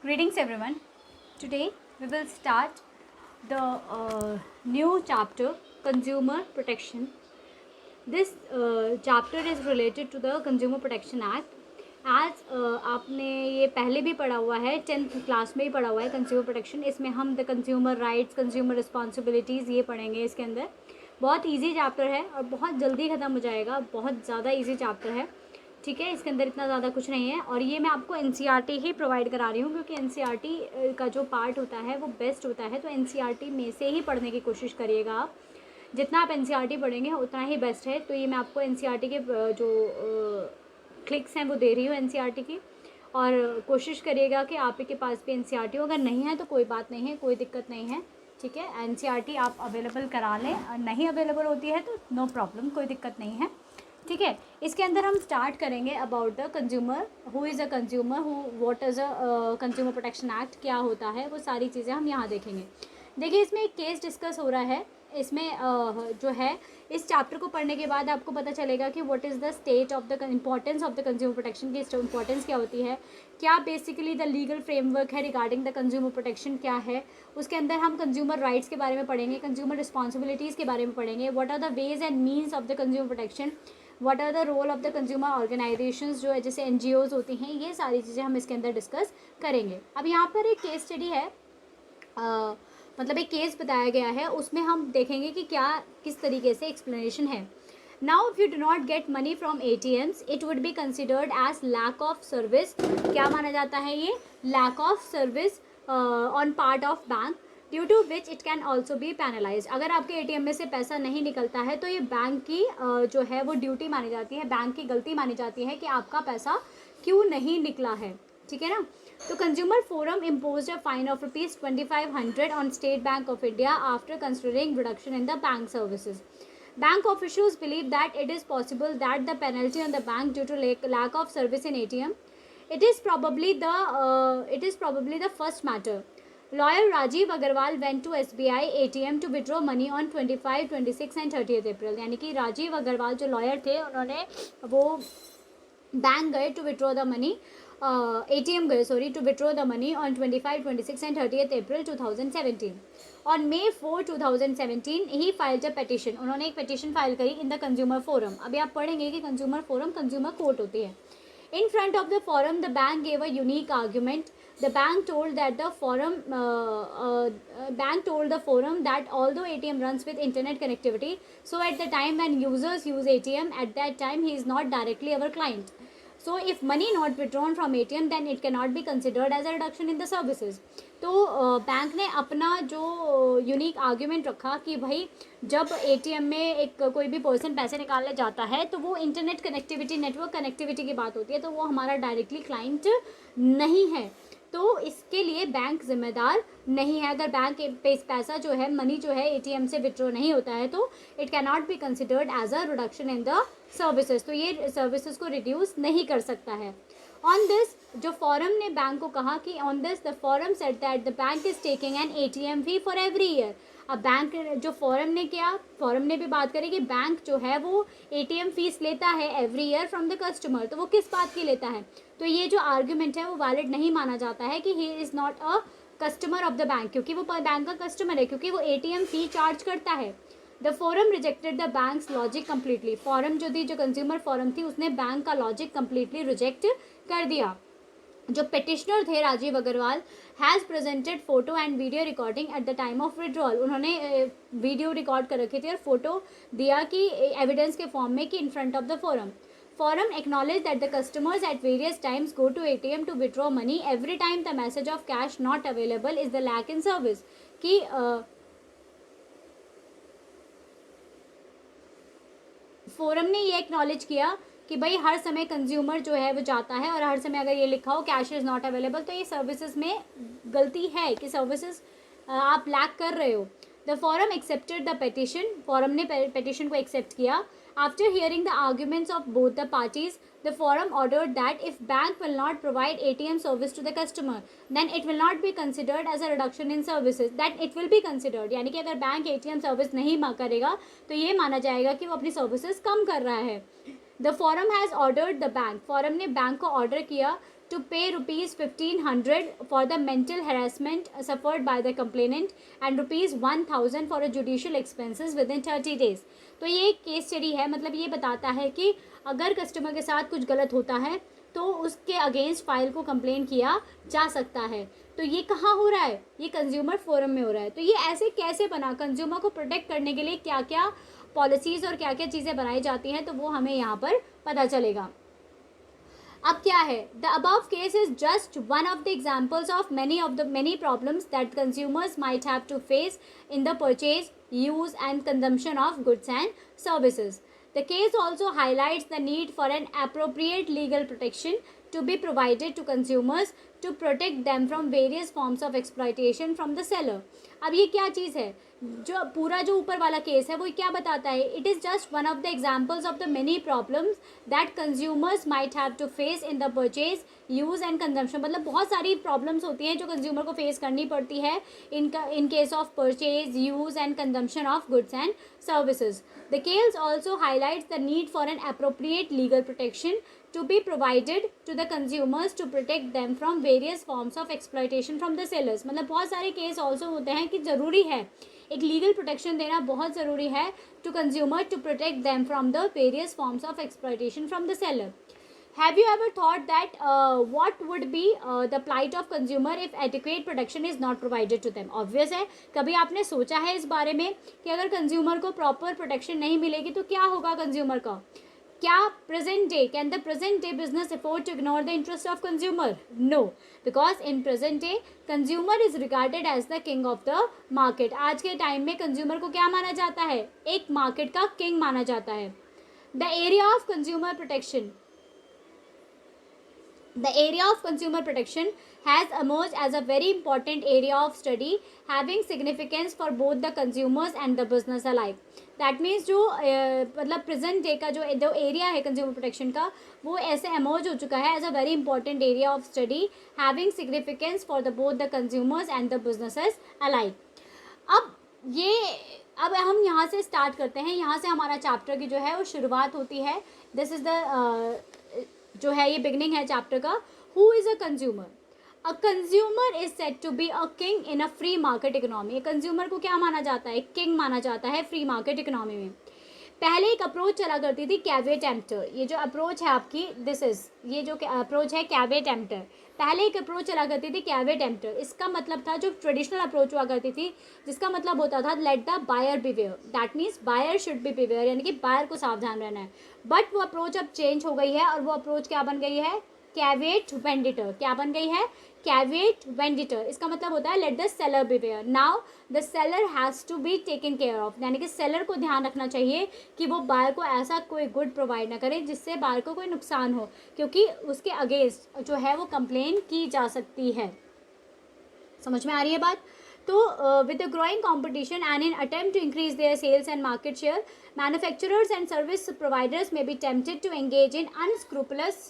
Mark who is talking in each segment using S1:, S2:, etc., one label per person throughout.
S1: Greetings everyone. Today we will start the new chapter, Consumer Protection. This chapter is related to the Consumer Protection Act. As आपने ये पहले भी पढ़ा हुआ है, 10th क्लास में ही पढ़ा हुआ है कंज्यूमर प्रोटेक्शन. इसमें हम the consumer rights, consumer responsibilities ये पढ़ेंगे इसके अंदर. बहुत इजी चैप्टर है और बहुत जल्दी ख़त्म हो जाएगा. बहुत ज़्यादा इजी चैप्टर है, ठीक है. इसके अंदर इतना ज़्यादा कुछ नहीं है और ये मैं आपको एनसीईआरटी ही प्रोवाइड करा रही हूँ क्योंकि एनसीईआरटी का जो पार्ट होता है वो बेस्ट होता है. तो एनसीईआरटी में से ही पढ़ने की कोशिश करिएगा आप. जितना आप एनसीईआरटी पढ़ेंगे उतना ही बेस्ट है. तो ये मैं आपको एनसीईआरटी के जो क्लिक्स हैं वो दे रही हूँ एनसीईआरटी की, और कोशिश करिएगा कि आप ही के पास भी एनसीईआरटी हो. अगर नहीं है तो कोई बात नहीं है, कोई दिक्कत नहीं है, ठीक है. एनसीईआरटी आप अवेलेबल करा लें. नहीं अवेलेबल होती है तो नो प्रॉब्लम, कोई दिक्कत नहीं है, ठीक है. इसके अंदर हम स्टार्ट करेंगे about the consumer, who is a consumer, who what is a consumer protection act, क्या होता है, वो सारी चीज़ें हम यहाँ देखेंगे. देखिए इसमें एक केस डिस्कस हो रहा है. इसमें जो है इस चैप्टर को पढ़ने के बाद आपको पता चलेगा कि what is the state of the importance of the consumer protection की इम्पॉर्टेंस क्या होती है, क्या बेसिकली द लीगल फ्रेमवर्क है रिगार्डिंग द कंज्यूमर प्रोटेक्शन क्या है. उसके अंदर हम कंज्यूमर राइट्स के बारे में पढ़ेंगे, कंज्यूमर रिस्पॉन्सिबिलिटीज़ के बारे में पढ़ेंगे, what are the ways and means of the consumer protection, what are the role of the consumer organisations जो है जैसे एनजीओज़ होती हैं. ये सारी चीज़ें हम इसके अंदर डिस्कस करेंगे. अब यहाँ पर एक केस स्टडी है, मतलब एक केस बताया गया है, उसमें हम देखेंगे कि क्या किस तरीके से एक्सप्लेनेशन है. Now if you do not get money from ATMs it would be considered as lack of service. क्या माना जाता है ये? Lack of service on part of bank, due to which it can also be penalise. अगर आपके ATM में से पैसा नहीं निकलता है तो ये बैंक की जो है वो ड्यूटी मानी जाती है, बैंक की गलती मानी जाती है कि आपका पैसा क्यों नहीं निकला है, ठीक है ना. तो consumer forum imposed a fine of ₹2500 on State Bank of India after considering reduction in the bank services. Bank officials believe that it is possible that the penalty on the bank due to lack of service in ATM. It is probably the first matter. Lawyer Rajiv Agarwal went to SBI ATM to withdraw money on 25, 26 and 30th April. यानी कि राजीव अग्रवाल जो lawyer थे उन्होंने वो bank गए to withdraw the money, ATM गए sorry to withdraw the money on 25, 26 and 30th April 2017. On May 4, 2017 ही filed a petition. उन्होंने एक पेटिशन फाइल करी इन द कंज्यूमर फोरम. अभी आप पढ़ेंगे कि कंज्यूमर फोरम कंज्यूमर कोर्ट होती है. In front of the forum, the bank gave a unique argument. The bank told the forum that although ATM runs with internet connectivity, so at the time when users use ATM, at that time he is not directly our client. So if money not withdrawn from ATM, then it cannot be considered as a reduction in the services. तो bank ने अपना जो unique argument रखा कि भाई जब ATM में एक कोई भी पर्सन पैसे निकालने जाता है तो वो इंटरनेट कनेक्टिविटी, नेटवर्क कनेक्टिविटी की बात होती है, तो वो हमारा डायरेक्टली क्लाइंट नहीं है, तो इसके लिए बैंक जिम्मेदार नहीं है. अगर बैंक पैसा जो है, मनी जो है एटीएम से विड्रॉ नहीं होता है तो it can not be considered as a reduction in the services. तो ये सर्विसेज को रिड्यूस नहीं कर सकता है. ऑन दिस जो फॉरम ने बैंक को कहा कि on this the forum said that the bank is taking an ATM fee for every year. अब बैंक जो फॉरम ने किया, फॉरम ने भी बात करी कि बैंक जो है वो एटीएम फीस लेता है every year from the customer. तो वो किस बात की लेता है? तो ये जो आर्ग्यूमेंट है वो वैलिड नहीं माना जाता है कि he is not a customer of the bank, क्योंकि वो बैंक का कस्टमर है, क्योंकि वो एटीएम फी चार्ज करता है. The forum rejected the bank's logic completely. Forum जो थी, जो कंज्यूमर फोरम थी, उसने बैंक का लॉजिक कम्प्लीटली रिजेक्ट कर दिया. जो पेटिशनर थे Rajiv Agarwal has presented photo and video recording at the time of withdrawal. उन्होंने वीडियो रिकॉर्ड कर रखी थी और फोटो दिया कि एविडेंस के फॉर्म में कि in front of the forum. Forum acknowledged that the customers at various times go to ATM to withdraw money. Every time the message of cash not available is the lack in service. कि forum ने ये acknowledge किया कि भाई हर समय consumer जो है वो जाता है और हर समय अगर ये लिखा हो कैश इज़ नॉट अवेलेबल, तो ये सर्विसेज में गलती है कि सर्विसेज आप लैक कर रहे हो. The forum accepted the petition. Forum ने पेटिशन को एक्सेप्ट किया. After hearing the arguments of both the parties, the forum ordered that if bank will not provide ATM service to the customer, then it will not be considered as a reduction in services. That it will be considered, यानी कि अगर bank ATM service नहीं करेगा तो ये माना जाएगा कि वो अपनी सर्विसेज कम कर रहा है. The forum has ordered the bank. forum ने बैंक को ऑर्डर किया to pay ₹1,500 for the mental harassment suffered by the complainant and ₹1,000 for a judicial expenses within 30 days. तो ये एक केस स्टडी है, मतलब ये बताता है कि अगर कस्टमर के साथ कुछ गलत होता है तो उसके अगेंस्ट फाइल को कंप्लेन किया जा सकता है. तो ये कहाँ हो रहा है? ये कंज्यूमर फोरम में हो रहा है. तो ये ऐसे कैसे बना, कंज्यूमर को प्रोटेक्ट करने के लिए क्या क्या पॉलिसीज़ और क्या क्या चीज़ें बनाई जाती हैं, तो वो हमें यहाँ पर पता चलेगा. अब क्या है? The above case is just one of the examples of many problems that consumers might have to face in the purchase, use and consumption of goods and services. The case also highlights the need for an appropriate legal protection to be provided to consumers to protect them from various forms of exploitation from the seller. अब ये क्या चीज़ है? जो पूरा जो ऊपर वाला case है वो क्या बताता है? It is just one of the examples of the many problems that consumers might have to face in the purchase, use and consumption. मतलब बहुत सारी प्रॉब्लम्स होती हैं जो कंज्यूमर को फेस करनी पड़ती है in case of purchase, use and consumption of goods and services. The case also highlights the need for an appropriate legal protection to be provided to the consumers to protect them from various forms of exploitation from the sellers. मतलब बहुत सारे case also होते हैं कि ज़रूरी है एक legal protection देना, बहुत ज़रूरी है to consumer to protect them from the various forms of exploitation from the seller. Have you ever thought that what would be the plight of consumer if adequate protection is not provided to them? Obvious है, कभी आपने सोचा है इस बारे में कि अगर कंज्यूमर को प्रॉपर प्रोटेक्शन नहीं मिलेगी तो क्या होगा कंज्यूमर का? क्या can the present day business afford to ignore the interest of consumer? No, because in present day consumer is regarded as the king of the market. आज के टाइम में कंज्यूमर को क्या माना जाता है? एक मार्केट का किंग माना जाता है. The area of consumer protection. The area of consumer protection has emerged as a very important area of study having significance for both the consumers and the business alike. That means जो मतलब present day का जो area है consumer protection का वो ऐसे emerge हो चुका है as a very important area of study having significance for the both the consumers and the businesses alike. अब हम यहाँ से स्टार्ट करते हैं. यहाँ से हमारा चैप्टर की जो है वो शुरुआत होती है. दिस इज़ द जो है ये बिगनिंग है चैप्टर का. Who is a consumer? A consumer is set to be a king in a free market economy. Consumer को क्या माना जाता है? किंग माना जाता है फ्री मार्केट इकोनॉमी में. पहले एक अप्रोच चला करती थी कैवेट एम्प्टर. ये जो अप्रोच है आपकी ये जो अप्रोच है कैवेट एम्प्टर. पहले एक अप्रोच चला करती थी कैवेट एम्प्टर. इसका मतलब था जो ट्रेडिशनल अप्रोच हुआ करती थी जिसका मतलब होता था let the buyer beware. That means buyer should be beware, यानी कि बायर को सावधान रहना है. बट वो अप्रोच अब चेंज हो गई है और वो अप्रोच क्या बन गई है? कैवेट वेंडिटर. क्या बन गई है? कैवेट वेंडिटर. इसका मतलब होता है let the seller beware. Now the seller has to be taken care of, यानी कि सेलर को ध्यान रखना चाहिए कि वो बायर को ऐसा कोई गुड प्रोवाइड ना करे जिससे बायर को कोई नुकसान हो, क्योंकि उसके अगेंस्ट जो है वो कंप्लेन की जा सकती है. समझ में आ रही है बात? तो with the growing competition and in attempt to increase their sales and market share, manufacturers and service providers may be tempted to engage in unscrupulous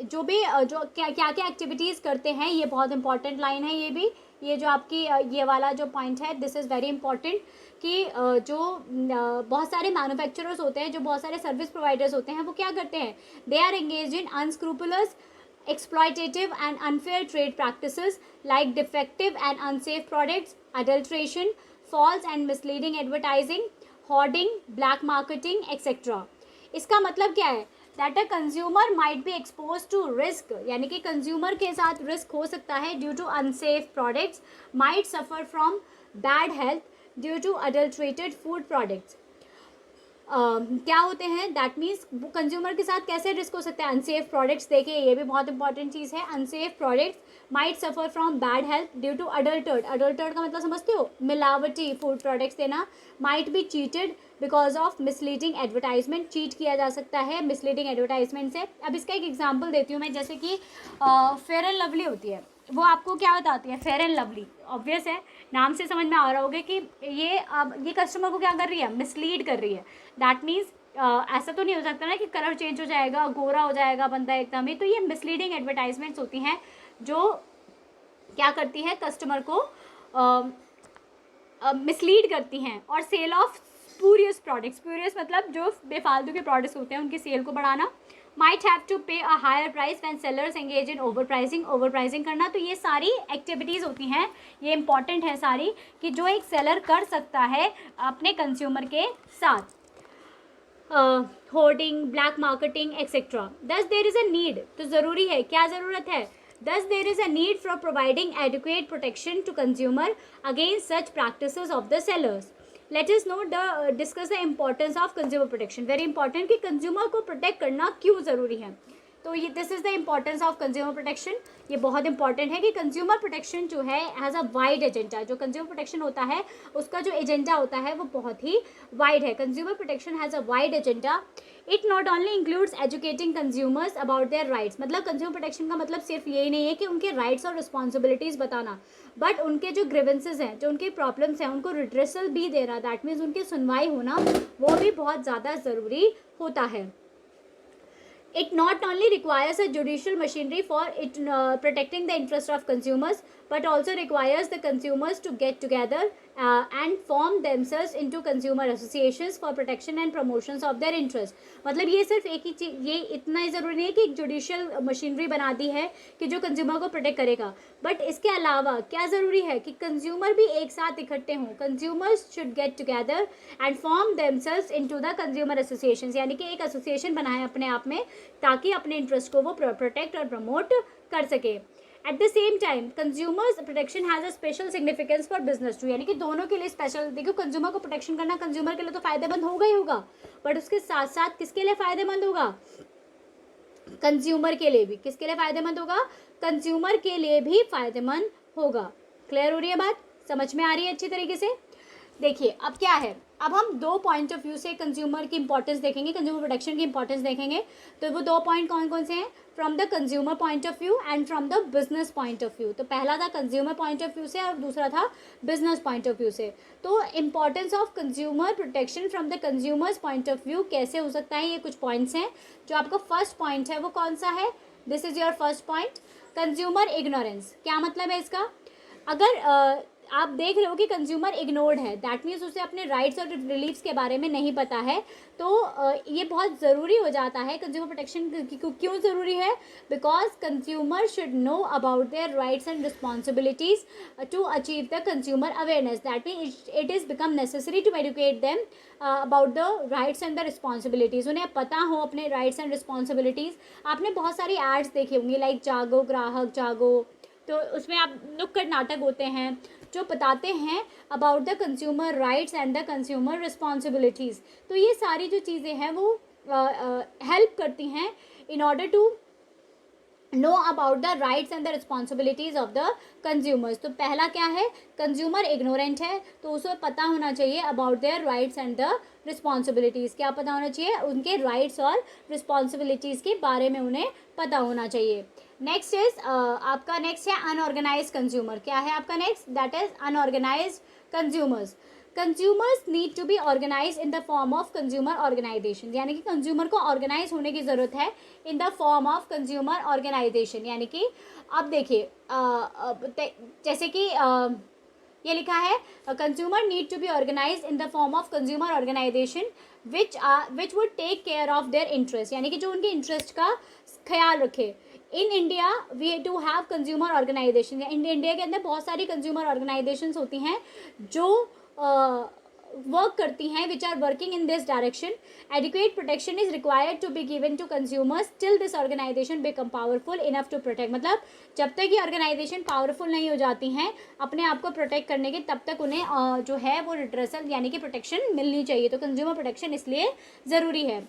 S1: जो क्या क्या एक्टिविटीज़ करते हैं. ये बहुत इंपॉर्टेंट लाइन है. ये भी ये जो आपकी ये वाला जो पॉइंट है दिस इज़ वेरी इंपॉर्टेंट कि जो बहुत सारे मैन्युफैक्चरर्स होते हैं, जो बहुत सारे सर्विस प्रोवाइडर्स होते हैं, वो क्या करते हैं? They are engaged in unscrupulous, exploitative and unfair trade practices like defective and unsafe products, adulteration, false and misleading advertising, hoarding, black marketing, etc. इसका मतलब क्या है? That a consumer might be exposed to risk, यानी कि consumer के साथ risk हो सकता है due to unsafe products, might suffer from bad health due to adulterated food products. क्या होते हैं? दैट मीन्स कंज्यूमर के साथ कैसे रिस्क हो सकता है? Unsafe products. देखिए ये भी बहुत इंपॉर्टेंट चीज़ है. Unsafe products might suffer from bad health due to adulterated. Adulterated का मतलब समझते हो? मिलावटी फूड प्रोडक्ट्स देना. Might be cheated because of misleading advertisement. Cheat किया जा सकता है मिसलीडिंग एडवर्टाइजमेंट से. अब इसका एक एग्जाम्पल देती हूँ मैं. जैसे कि फेयर एंड लवली होती है, वो आपको क्या बताती है? Fair and lovely. ऑब्वियस है, नाम से समझ में आ रहा होगा कि ये कस्टमर को क्या कर रही है? मिसलीड कर रही है. दैट मीन्स ऐसा तो नहीं हो सकता ना कि कलर चेंज हो जाएगा, गोरा हो जाएगा बंदा एकदम ही. तो ये मिसलीडिंग एडवर्टाइजमेंट्स होती हैं जो क्या करती है? कस्टमर को मिसलीड करती हैं. और sale of spurious products. Spurious मतलब जो बेफालतू के प्रोडक्ट्स होते हैं उनकी सेल को बढ़ाना. might have to pay a higher price when sellers engage in overpricing. overpricing करना, तो ये सारी एक्टिविटीज़ होती हैं, ये इंपॉर्टेंट है सारी, कि जो एक सेलर कर सकता है अपने कंज्यूमर के साथ. Hoarding, black marketing etcetera. दस देर इज़ अ नीड, तो ज़रूरी है, क्या ज़रूरत है? Thus, there is a need for providing adequate protection to consumer against such practices of the sellers. Let us discuss the importance of consumer protection. Very important कि consumer को protect करना क्यों ज़रूरी है. तो ये this is the importance of consumer protection. ये बहुत इंपॉर्टेंट है कि कंज्यूमर प्रोटेक्शन जो है हैज़ अ वाइड एजेंडा. जो कंज्यूमर प्रोटेक्शन होता है उसका जो एजेंडा होता है वो बहुत ही वाइड है. Consumer protection has a wide agenda. It not only includes educating consumers about their rights. मतलब कंज्यूमर प्रोटेक्शन का मतलब सिर्फ यही नहीं है कि उनके राइट्स और रिस्पॉन्सिबिलिटीज़ बताना, बट उनके जो ग्रीवेंसेज हैं, जो उनके प्रॉब्लम्स हैं, उनको रिड्रेसल भी देना. दैट मीन्स उनकी सुनवाई होना वो भी बहुत ज़्यादा ज़रूरी होता है. It not only requires a judicial machinery for protecting the interest of consumers, but also requires the consumers to get together and form themselves into consumer associations for protection and promotions of their interest. मतलब ये सिर्फ एक ही चीज, ये इतना ही ज़रूरी नहीं है कि एक जुडिशियल मशीनरी बना दी है कि जो कंज्यूमर को प्रोटेक्ट करेगा, बट इसके अलावा क्या ज़रूरी है कि कंज्यूमर भी एक साथ इकट्ठे हों. Consumers should get together and form themselves into the consumer associations. यानी कि एक एसोसिएशन बनाए अपने आप में ताकि अपने इंटरेस्ट को वो प्रोटेक्ट और प्रमोट कर सके. At the same time consumers protection has a special significance for business too. यानी कि दोनों के लिए स्पेशल. देखो, कंज्यूमर को प्रोटेक्शन करना कंज्यूमर के लिए तो फ़ायदेमंद होगा ही होगा, बट उसके साथ साथ किसके लिए फ़ायदेमंद होगा? कंज्यूमर के लिए भी. किसके लिए फ़ायदेमंद होगा? कंज्यूमर के लिए भी फ़ायदेमंद होगा. क्लियर हो रही है बात? समझ में आ रही है अच्छी तरीके से? देखिए अब क्या है, अब हम दो पॉइंट ऑफ व्यू से कंज्यूमर की इंपॉर्टेंस देखेंगे, कंज्यूमर प्रोटेक्शन की इंपॉर्टेंस देखेंगे. तो वो दो पॉइंट कौन कौन से हैं? From the consumer point of view and from the business point of view. तो पहला था कंज्यूमर पॉइंट ऑफ व्यू से और दूसरा था बिजनेस पॉइंट ऑफ व्यू से. तो importance of consumer protection from the consumers point of view कैसे हो सकता है, ये कुछ पॉइंट्स हैं. जो आपका फर्स्ट पॉइंट है वो कौन सा है? This is your first point, consumer ignorance. क्या मतलब है इसका? अगर आप देख रहे हो कि कंज्यूमर इग्नोर्ड है, दैट मीन्स उसे अपने राइट्स और रिलीफ्स के बारे में नहीं पता है. तो ये बहुत ज़रूरी हो जाता है. कंज्यूमर प्रोटेक्शन क्यों ज़रूरी है? Because consumer should know about their rights and responsibilities to achieve the consumer awareness. That mean it is become necessary to educate them about the rights and the responsibilities. उन्हें पता हो अपने rights and responsibilities. आपने बहुत सारी ads देखी होंगी, like जागो ग्राहक जागो. तो उसमें आप नुक्कड़ नाटक होते हैं जो बताते हैं about the consumer rights and the consumer responsibilities. तो ये सारी जो चीज़ें हैं वो हेल्प करती हैं in order to know about the rights and the responsibilities of the consumers. तो पहला क्या है? कंज्यूमर इग्नोरेंट है, तो उसे पता होना चाहिए about their rights and the responsibilities. क्या पता होना चाहिए? उनके राइट्स और रिस्पॉन्सिबिलिटीज़ के बारे में उन्हें पता होना चाहिए. नेक्स्ट इज आपका नेक्स्ट है अनऑर्गेनाइज कंज्यूमर. क्या है आपका next? That is unorganised consumers. Consumers need to be organised in the form of consumer organisation. यानी कि कंज्यूमर को ऑर्गेनाइज होने की ज़रूरत है in the form of consumer organisation. यानी कि अब देखिए जैसे कि ये लिखा है consumer need to be organised in the form of consumer organisation which would take care of their interest. यानी कि जो उनके इंटरेस्ट का ख्याल रखे. In India we do have consumer organisation. India के अंदर बहुत सारी कंज्यूमर ऑर्गेनाइजेशंस होती हैं जो वर्क करती हैं, which are working in this direction. Adequate protection is required to be given to consumers till this organisation become powerful enough to protect. मतलब जब तक ये ऑर्गेनाइजेशन पावरफुल नहीं हो जाती हैं अपने आप को प्रोटेक्ट करने के, तब तक उन्हें जो है वो रिड्रेसल यानी कि प्रोटेक्शन मिलनी चाहिए. तो कंज्यूमर प्रोटेक्शन इसलिए ज़रूरी है.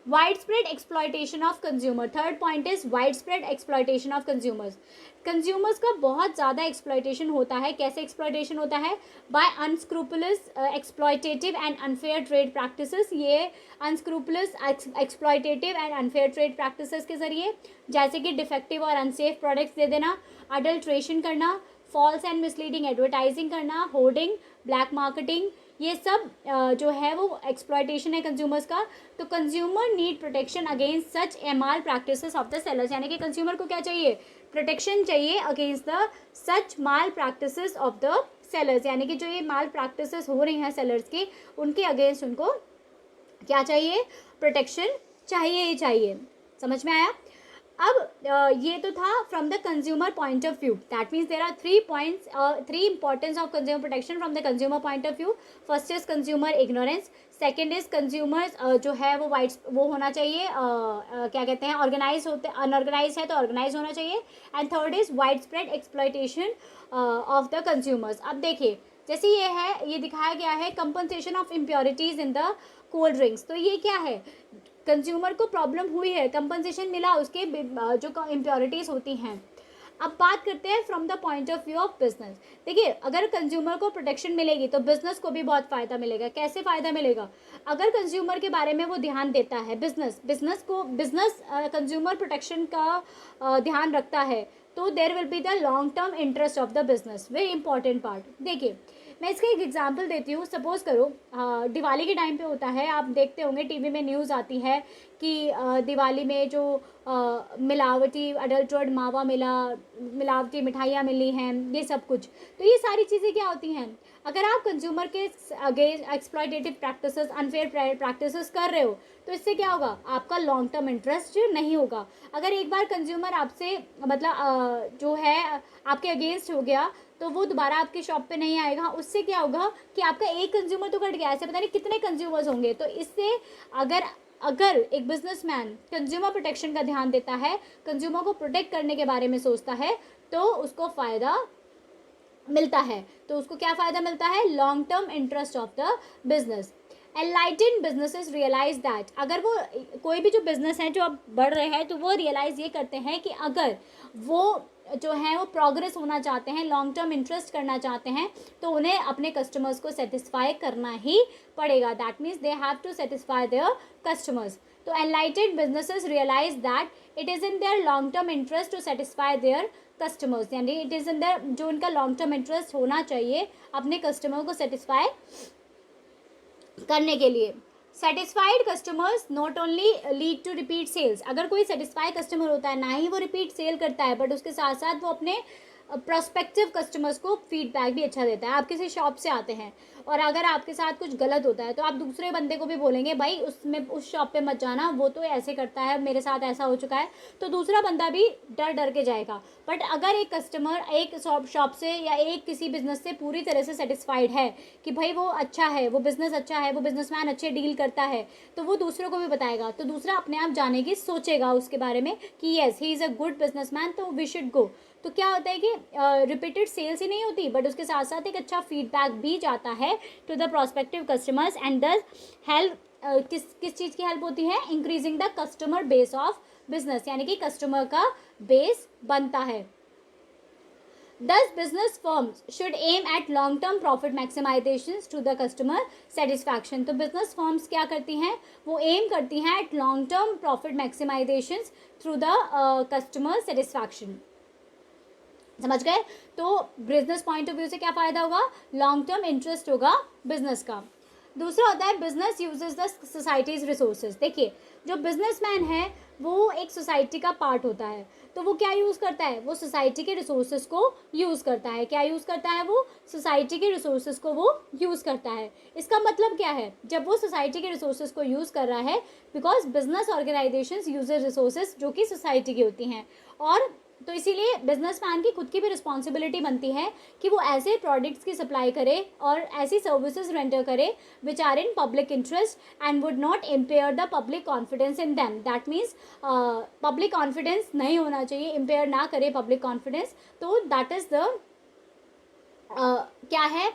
S1: Widespread exploitation of consumer. Third point is widespread exploitation of consumers. Consumers का बहुत ज़्यादा एक्सप्लॉयटेशन होता है. कैसे एक्सप्लॉयटेशन होता है? By unscrupulous exploitative and unfair trade practices. ये unscrupulous exploitative and unfair trade practices के ज़रिए, जैसे कि डिफेक्टिव और अनसेफ प्रोडक्ट्स दे देना, अडल्ट्रेशन करना, फॉल्स एंड मिसलीडिंग एडवर्टाइजिंग करना, होर्डिंग, ब्लैक मार्केटिंग, ये सब जो है वो एक्सप्लॉयटेशन है कंज्यूमर्स का. तो consumer need protection against such mall practices of the sellers. यानी कि कंज्यूमर को क्या चाहिए? प्रोटेक्शन चाहिए against the such mall practices of the sellers. यानी कि जो ये माल प्रैक्टिसेस हो रही हैं सेलर्स की, उनके अगेंस्ट उनको क्या चाहिए? प्रोटेक्शन चाहिए ही चाहिए. समझ में आया? अब ये तो था from the consumer point of view. That means there are 3 points, 3 importance of consumer protection from the consumer point of view. First is consumer ignorance, second is consumers जो है वो होना चाहिए, क्या कहते हैं, ऑर्गेनाइज होते, अनऑर्गेनाइज है तो ऑर्गेनाइज होना चाहिए. And third is wide spread exploitation of the consumers. अब देखिए जैसे ये है, ये दिखाया गया है compensation of impurities in the cold drinks. तो ये क्या है, कंज्यूमर को प्रॉब्लम हुई है, कंपनसेशन मिला उसके जो इम्प्योरिटीज़ होती हैं. अब बात करते हैं from the point of view of business. देखिए अगर कंज्यूमर को प्रोटेक्शन मिलेगी तो बिजनेस को भी बहुत फ़ायदा मिलेगा. कैसे फ़ायदा मिलेगा? अगर कंज्यूमर के बारे में वो ध्यान देता है, बिजनेस कंज्यूमर प्रोटेक्शन का ध्यान रखता है, तो there will be the long term interest of the business. Very important part. देखिए मैं इसका एक एग्जांपल देती हूँ. सपोज़ करो दिवाली के टाइम पे होता है, आप देखते होंगे टीवी में न्यूज़ आती है कि दिवाली में जो मिलावटी अडल्ट्रेटेड मावा मिला, मिलावटी मिठाइयाँ मिली हैं, ये सब कुछ. तो ये सारी चीज़ें क्या होती हैं, अगर आप कंज्यूमर के against exploitative practices, unfair practices कर रहे हो, तो इससे क्या होगा, आपका लॉन्ग टर्म इंटरेस्ट नहीं होगा. अगर एक बार कंज्यूमर आपसे मतलब जो है आपके अगेंस्ट हो गया, तो वो दोबारा आपके शॉप पे नहीं आएगा. उससे क्या होगा कि आपका एक कंज्यूमर तो कट गया, ऐसे पता नहीं कितने कंज्यूमर्स होंगे. तो इससे अगर एक बिजनेसमैन कंज्यूमर प्रोटेक्शन का ध्यान देता है, कंज्यूमर को प्रोटेक्ट करने के बारे में सोचता है, तो उसको फ़ायदा मिलता है. तो उसको क्या फ़ायदा मिलता है, long term interest of the business. Enlightened businesses realise that, अगर वो कोई भी जो बिजनेस है जो अब बढ़ रहे हैं, तो वो रियलाइज़ ये करते हैं कि अगर वो जो है वो प्रोग्रेस होना चाहते हैं, लॉन्ग टर्म इंटरेस्ट करना चाहते हैं, तो उन्हें अपने कस्टमर्स को सेटिस्फाई करना ही पड़ेगा. That means they have to satisfy their customers. तो enlightened businesses realise that it is in their long term interest to satisfy their customers. यानी इट इज़ इन देयर, जो उनका लॉन्ग टर्म इंटरेस्ट होना चाहिए अपने कस्टमर को satisfy करने के लिए. Satisfied customers not only lead to repeat sales. अगर कोई सेटिस्फाइड कस्टमर होता है, ना ही वो रिपीट सेल करता है, बट उसके साथ साथ वो अपने प्रोस्पेक्टिव कस्टमर्स को फीडबैक भी अच्छा देता है. आप किसी शॉप से आते हैं और अगर आपके साथ कुछ गलत होता है, तो आप दूसरे बंदे को भी बोलेंगे भाई उस शॉप पे मत जाना, वो तो ऐसे करता है, मेरे साथ ऐसा हो चुका है. तो दूसरा बंदा भी डर के जाएगा. बट अगर एक कस्टमर एक शॉप से या एक किसी बिजनेस से पूरी तरह से सेटिस्फाइड है कि भाई वो अच्छा है, वो बिज़नेस अच्छा है, वो बिजनेसमैन अच्छे डील करता है, तो वो दूसरों को भी बताएगा. तो दूसरा अपने आप जाने की सोचेगा उसके बारे में कि yes he is a good businessman, तो वी शुड गो. तो क्या होता है कि रिपीटेड सेल्स ही नहीं होती, बट उसके साथ साथ एक अच्छा फीडबैक भी जाता है to the prospective customers. And this help किस चीज़ की हेल्प होती है, increasing the customer base of business. यानी कि कस्टमर का बेस बनता है. Thus, business firms should aim at long-term profit maximizations to the customer satisfaction. तो business firms क्या करती हैं, वो aim करती हैं at long-term profit maximizations through the customer satisfaction. समझ गए? तो बिजनेस पॉइंट ऑफ व्यू से क्या फ़ायदा होगा, लॉन्ग टर्म इंटरेस्ट होगा बिजनेस का. दूसरा होता है business uses the societies resources. देखिए जो बिजनेसमैन है वो एक सोसाइटी का पार्ट होता है, तो वो क्या यूज़ करता है, वो सोसाइटी के रिसोर्सेज को यूज़ करता है. क्या यूज़ करता है, वो सोसाइटी के रिसोर्सेज को वो यूज़ करता है. इसका मतलब क्या है, जब वो सोसाइटी के रिसोर्सेज को यूज़ कर रहा है, because business organisations uses resources जो कि सोसाइटी की होती हैं, और तो इसीलिए बिजनेसमैन की खुद की भी रिस्पॉन्सिबिलिटी बनती है कि वो ऐसे प्रोडक्ट्स की सप्लाई करे और ऐसी सर्विसेज रेंडर करे which are in public interest and would not impair the public confidence in them. That means public confidence नहीं होना चाहिए, इम्पेयर ना करे पब्लिक कॉन्फिडेंस. तो दैट इज़ द क्या है,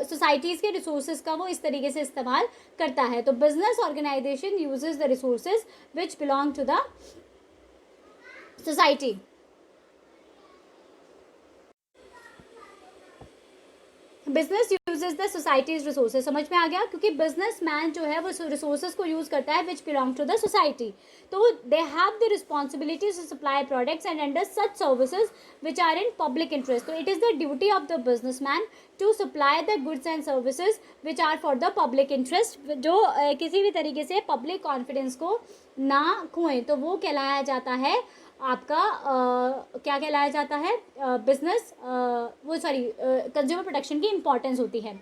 S1: सोसाइटीज़ के रिसोर्सेज का वो इस तरीके से इस्तेमाल करता है. तो business organisation uses the resources which belong to the society. Business uses the society's resources. समझ में आ गया, क्योंकि बिजनेसमैन जो है वो रिसोर्सेज को यूज़ करता है which belong to the society. तो they have the responsibility to supply products and under such services which are in public interest. तो it is the duty of the businessman to supply the goods and services which are for the public interest, जो किसी भी तरीके से public confidence को ना खोएं. तो वो कहलाया जाता है आपका क्या कहलाया जाता है, बिजनेस वो कंज्यूमर प्रोटेक्शन की इंपॉर्टेंस होती है.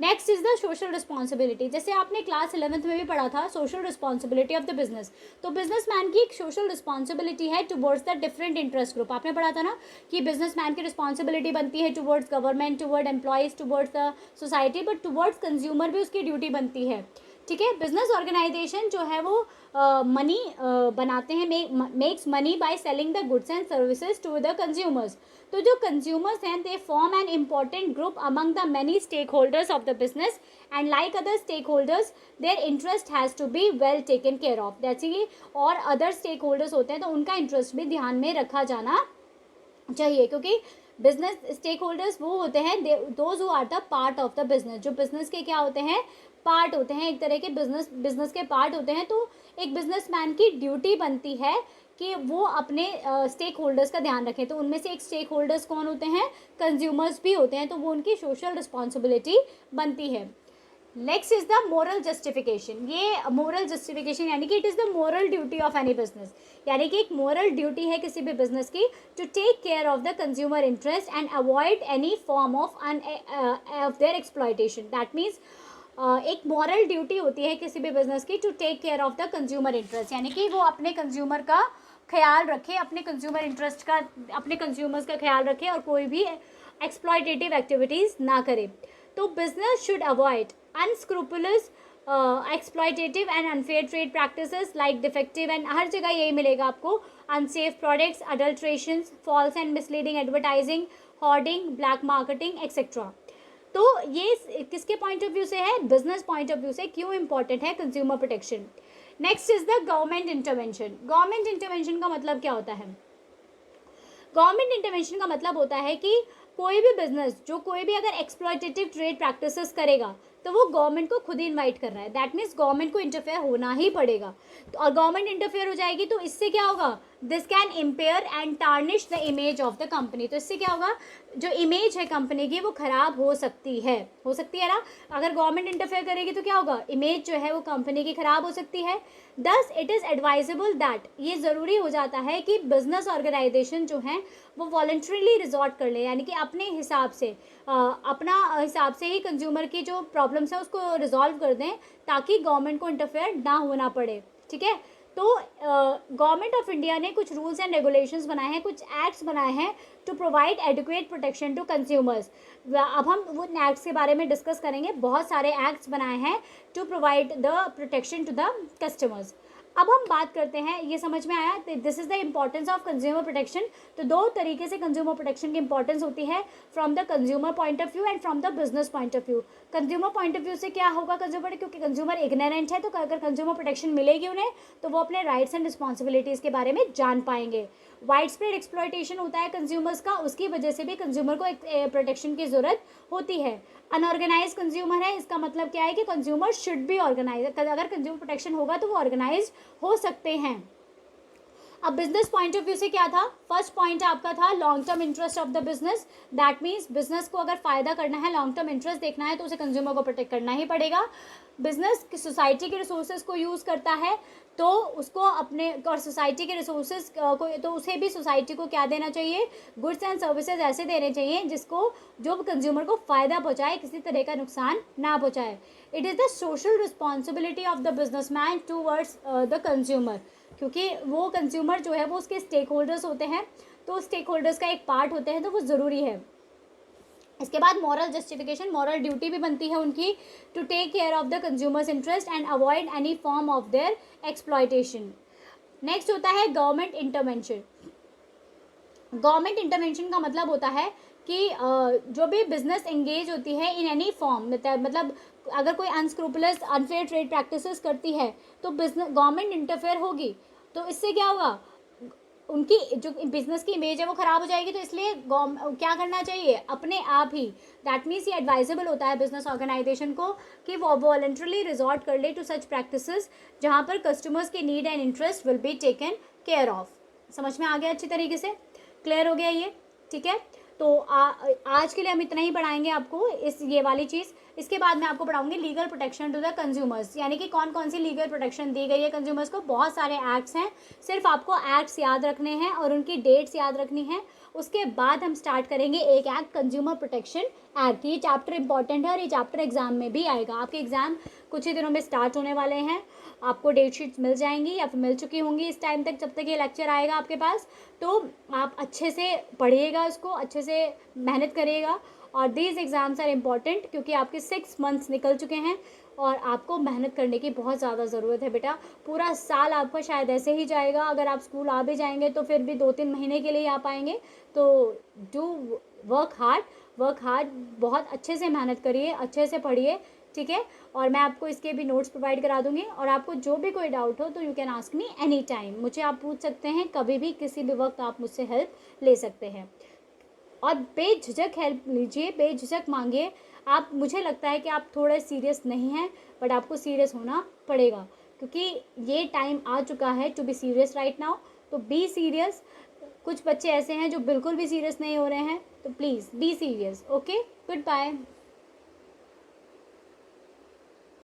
S1: Next is the social responsibility. जैसे आपने क्लास 11th में भी पढ़ा था social responsibility of the business, तो बिजनेसमैन की एक सोशल रिस्पॉन्सिबिलिटी है towards the different interest group. आपने पढ़ा था ना कि बिजनेसमैन की रिस्पॉन्सिबिलिटी बनती है towards government, toward employees, towards the society, but towards consumer भी उसकी ड्यूटी बनती है। ठीक है, बिजनेस ऑर्गेनाइजेशन जो है वो मनी बनाते हैं, makes money by selling the goods and services to the consumers. तो जो कंज्यूमर्स हैं they form an important group among the many stakeholders of the business and like other stakeholders their interest has to be well taken care of. जैसे कि और other stake holders होते हैं तो उनका interest भी ध्यान में रखा जाना चाहिए, क्योंकि बिजनेस स्टेक होल्डर्स वो होते हैं those who are the part of the business, जो बिजनेस के क्या होते हैं, पार्ट होते हैं, एक तरह के बिजनेस के पार्ट होते हैं। तो एक बिजनेसमैन की ड्यूटी बनती है कि वो अपने स्टेक होल्डर्स का ध्यान रखें। तो उनमें से एक स्टेक होल्डर्स कौन होते हैं, कंज्यूमर्स भी होते हैं, तो वो उनकी सोशल रिस्पॉन्सिबिलिटी बनती है। Next is the moral justification. ये मोरल जस्टिफिकेशन यानी कि it is the moral duty of any business, यानी कि एक मोरल ड्यूटी है किसी भी बिजनेस की to take care of the consumer interest and avoid any form of their exploitation. That means एक मॉरल ड्यूटी होती है किसी भी बिजनेस की to take care of the consumer interest, यानी कि वो अपने कंज्यूमर का ख्याल रखे, अपने कंज्यूमर इंटरेस्ट का, अपने कंज्यूमर्स का ख्याल रखे और कोई भी एक्सप्लॉयटेटिव एक्टिविटीज़ ना करे। तो business should avoid unscrupulous exploitative and unfair trade practices like defective, and हर जगह यही मिलेगा आपको, unsafe products, adulterations, false and misleading advertising, hoarding, black marketing etcetera. तो ये किसके पॉइंट ऑफ व्यू से है, बिजनेस पॉइंट ऑफ व्यू से क्यों इंपॉर्टेंट है consumer protection. Next is the government intervention. Government intervention का मतलब क्या होता है, गवर्नमेंट इंटरवेंशन का मतलब होता है कि कोई भी बिजनेस जो कोई भी अगर एक्सप्लॉयटेटिव ट्रेड प्रैक्टिसेस करेगा तो वो गवर्नमेंट को खुद ही इनवाइट कर रहा है, दैट मीन्स गवर्नमेंट को इंटरफेयर होना ही पड़ेगा। तो और गवर्नमेंट इंटरफेयर हो जाएगी तो इससे क्या होगा, this can impair and tarnish the image of the company. तो इससे क्या होगा, जो इमेज है कंपनी की वो खराब हो सकती है ना। अगर गवर्नमेंट इंटरफेयर करेगी तो क्या होगा, इमेज जो है वो कंपनी की खराब हो सकती है। Thus it is advisable that, ये ज़रूरी हो जाता है कि बिजनेस ऑर्गेनाइजेशन जो हैं वो वॉलंटरीली रिजॉर्ट कर ले, यानी कि अपने हिसाब से अपना हिसाब से ही कंज्यूमर की जो प्रॉब्लम्स है उसको रिजॉल्व कर दें, ताकि गवर्नमेंट को इंटरफेयर ना होना पड़े। ठीक है, तो गवर्नमेंट ऑफ इंडिया ने कुछ रूल्स एंड रेगुलेशंस बनाए हैं, कुछ एक्ट्स बनाए हैं to provide adequate protection to consumers. अब हम वो एक्ट्स के बारे में डिस्कस करेंगे। बहुत सारे एक्ट्स बनाए हैं to provide the protection to the customers. अब हम बात करते हैं, ये समझ में आया, this is the importance of consumer protection. तो दो तरीके से कंज्यूमर प्रोटेक्शन की इंपॉर्टेंस होती है, from the consumer point of view and from the business point of view. Consumer point of view से क्या होगा कंज्यूमर, क्योंकि कंज्यूमर इग्नोरेंट है, तो अगर कंज्यूमर प्रोटेक्शन मिलेगी उन्हें तो वो अपने राइट्स एंड रिस्पॉन्सिबिलिटीज़ के बारे में जान पाएंगे। वाइड स्प्रेड एक्सप्लॉयटेशन होता है कंज्यूमर्स का, उसकी वजह से भी कंज्यूमर को एक प्रोटेक्शन की ज़रूरत होती है। अनऑर्गेनाइज कंज्यूमर है, इसका मतलब क्या है कि कंज्यूमर शुड बी ऑर्गेनाइज, अगर कंज्यूमर प्रोटेक्शन होगा तो वो ऑर्गेनाइज हो सकते हैं। अब बिजनेस पॉइंट ऑफ व्यू से क्या था, फर्स्ट पॉइंट आपका था long term interest of the business. That means business को अगर फ़ायदा करना है, लॉन्ग टर्म इंटरेस्ट देखना है, तो उसे कंज्यूमर को प्रोटेक्ट करना ही पड़ेगा। बिजनेस सोसाइटी के रिसोर्सेज को यूज़ करता है तो उसको अपने और सोसाइटी के रिसोर्सेज को, तो उसे भी सोसाइटी को क्या देना चाहिए, गुड्स एंड सर्विसेज ऐसे देने चाहिए जिसको जो कंज्यूमर को फ़ायदा पहुँचाए, किसी तरह का नुकसान ना पहुँचाए। It is the social responsibility of the businessman towards the consumer, क्योंकि वो कंज्यूमर जो है वो उसके स्टेक होल्डर्स होते हैं, तो स्टेक होल्डर्स का एक पार्ट होते हैं, तो वो ज़रूरी है। इसके बाद मॉरल जस्टिफिकेशन, मॉरल ड्यूटी भी बनती है उनकी to take care of the consumers interest and avoid any form of their exploitation. Next होता है गवर्नमेंट इंटरवेंशन। गवर्नमेंट इंटरवेंशन का मतलब होता है कि जो भी बिजनेस एंगेज होती है इन एनी फॉर्म, मतलब अगर कोई अनस्क्रूपुलस अनफेयर ट्रेड प्रैक्टिसेस करती है तो बिजनेस गवर्नमेंट इंटरफेयर होगी, तो इससे क्या होगा, उनकी जो बिजनेस की इमेज है वो ख़राब हो जाएगी। तो इसलिए क्या करना चाहिए, अपने आप ही, दैट मीन्स ये एडवाइजेबल होता है बिजनेस ऑर्गेनाइजेशन को कि वो वॉलंटरली रिजॉर्ट कर ले टू सच प्रैक्टिसेस जहाँ पर कस्टमर्स के need and interest will be taken care of. समझ में आ गया, अच्छी तरीके से क्लियर हो गया ये, ठीक है। तो आज के लिए हम इतना ही पढ़ाएंगे आपको ये वाली चीज़। इसके बाद मैं आपको पढ़ाऊंगी legal protection to the consumers, यानी कि कौन कौन सी लीगल प्रोटेक्शन दी गई है कंज्यूमर्स को। बहुत सारे एक्ट्स हैं, सिर्फ आपको एक्ट्स याद रखने हैं और उनकी डेट्स याद रखनी है। उसके बाद हम स्टार्ट करेंगे एक एक्ट, कंज्यूमर प्रोटेक्शन एक्ट। ये चैप्टर इंपॉर्टेंट है और ये चैप्टर एग्जाम में भी आएगा। आपके एग्जाम कुछ ही दिनों में स्टार्ट होने वाले हैं, आपको डेट शीट्स मिल जाएंगी या फिर मिल चुकी होंगी इस टाइम तक, जब तक ये लेक्चर आएगा आपके पास। तो आप अच्छे से पढ़िएगा, इसको अच्छे से मेहनत करिएगा। और दीज एग्ज़ाम्स आर इम्पॉर्टेंट क्योंकि आपके 6 मंथ्स निकल चुके हैं और आपको मेहनत करने की बहुत ज़्यादा ज़रूरत है बेटा। पूरा साल आपका शायद ऐसे ही जाएगा, अगर आप स्कूल आ भी जाएंगे तो फिर भी 2-3 महीने के लिए ही आ पाएंगे। तो डू वर्क हार्ड, बहुत अच्छे से मेहनत करिए, अच्छे से पढ़िए, ठीक है। और मैं आपको इसके भी नोट्स प्रोवाइड करा दूंगी। और आपको जो भी कोई डाउट हो तो you can ask me any time, मुझे आप पूछ सकते हैं कभी भी, किसी भी वक्त आप मुझसे हेल्प ले सकते हैं। और बेझिझक हेल्प लीजिए, बेझिझक मांगिए। आप, मुझे लगता है कि आप थोड़े सीरियस नहीं हैं, बट आपको सीरियस होना पड़ेगा क्योंकि ये टाइम आ चुका है to be serious right now. तो बी सीरियस। कुछ बच्चे ऐसे हैं जो बिल्कुल भी सीरियस नहीं हो रहे हैं, तो please be serious. Okay, good bye.